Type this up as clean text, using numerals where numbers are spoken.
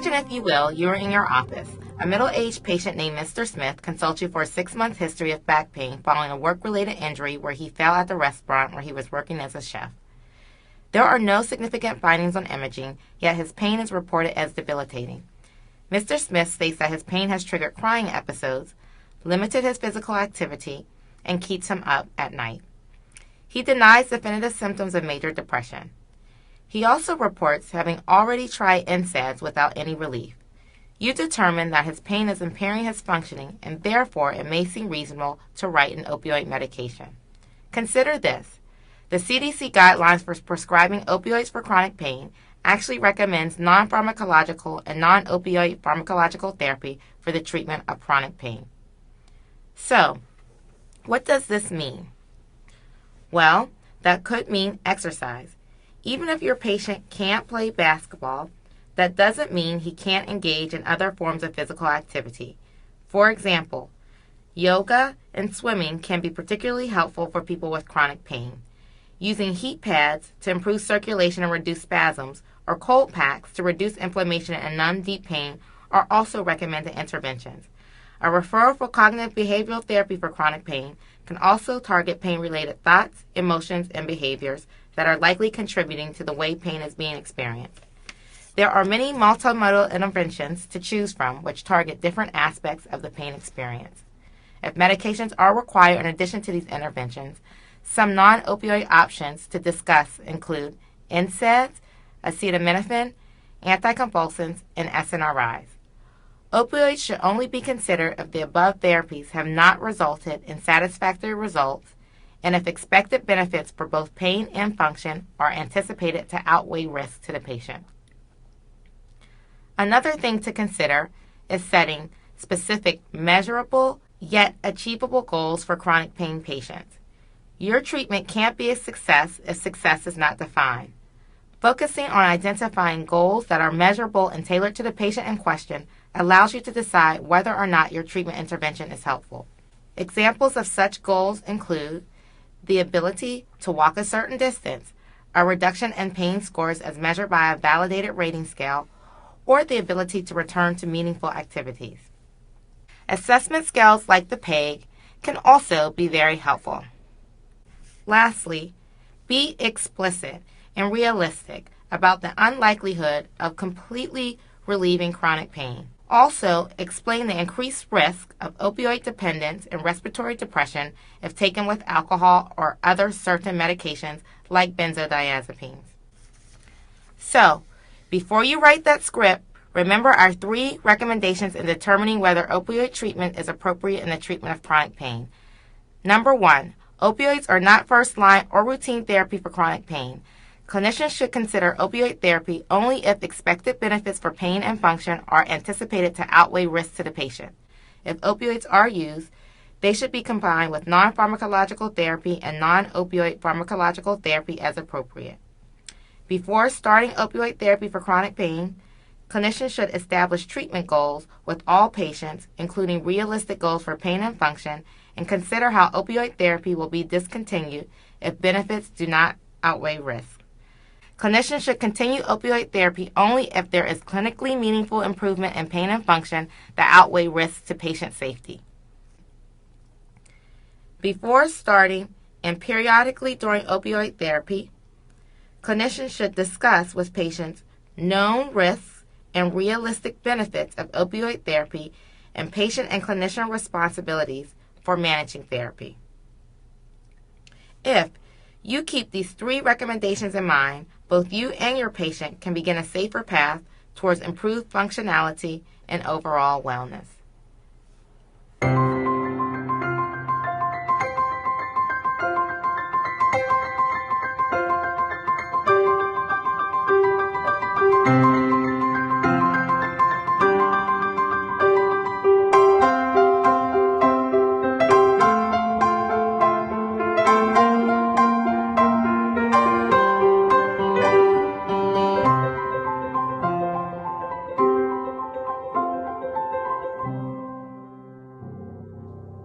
Imagine, if you will, you are in your office. A middle-aged patient named Mr. Smith consults you for a 6-month history of back pain following a work-related injury where he fell at the restaurant where he was working as a chef. There are no significant findings on imaging, yet his pain is reported as debilitating. Mr. Smith states that his pain has triggered crying episodes, limited his physical activity, and keeps him up at night. He denies definitive symptoms of major depression. He also reports having already tried NSAIDs without any relief. You determine that his pain is impairing his functioning, and therefore it may seem reasonable to write an opioid medication. Consider this. The CDC Guidelines for Prescribing Opioids for Chronic Pain actually recommends non-pharmacological and non-opioid pharmacological therapy for the treatment of chronic pain. So, what does this mean? Well, that could mean exercise. Even if your patient can't play basketball, that doesn't mean he can't engage in other forms of physical activity. For example, yoga and swimming can be particularly helpful for people with chronic pain. Using heat pads to improve circulation and reduce spasms, or cold packs to reduce inflammation and numb deep pain are also recommended interventions. A referral for cognitive behavioral therapy for chronic pain can also target pain-related thoughts, emotions, and behaviors that are likely contributing to the way pain is being experienced. There are many multimodal interventions to choose from which target different aspects of the pain experience. If medications are required in addition to these interventions, some non-opioid options to discuss include NSAIDs, acetaminophen, anticonvulsants, and SNRIs. Opioids should only be considered if the above therapies have not resulted in satisfactory results and if expected benefits for both pain and function are anticipated to outweigh risks to the patient. Another thing to consider is setting specific, measurable, yet achievable goals for chronic pain patients. Your treatment can't be a success if success is not defined. Focusing on identifying goals that are measurable and tailored to the patient in question allows you to decide whether or not your treatment intervention is helpful. Examples of such goals include the ability to walk a certain distance, a reduction in pain scores as measured by a validated rating scale, or the ability to return to meaningful activities. Assessment scales like the PEG can also be very helpful. Lastly, be explicit and realistic about the unlikelihood of completely relieving chronic pain. Also, explain the increased risk of opioid dependence and respiratory depression if taken with alcohol or other certain medications like benzodiazepines. So, before you write that script, remember our 3 recommendations in determining whether opioid treatment is appropriate in the treatment of chronic pain. Number 1, opioids are not first-line or routine therapy for chronic pain. Clinicians should consider opioid therapy only if expected benefits for pain and function are anticipated to outweigh risks to the patient. If opioids are used, they should be combined with non-pharmacological therapy and non-opioid pharmacological therapy as appropriate. Before starting opioid therapy for chronic pain, clinicians should establish treatment goals with all patients, including realistic goals for pain and function, and consider how opioid therapy will be discontinued if benefits do not outweigh risk. Clinicians should continue opioid therapy only if there is clinically meaningful improvement in pain and function that outweigh risks to patient safety. Before starting and periodically during opioid therapy, clinicians should discuss with patients known risks and realistic benefits of opioid therapy and patient and clinician responsibilities for managing therapy. If you keep these 3 recommendations in mind, both you and your patient can begin a safer path towards improved functionality and overall wellness.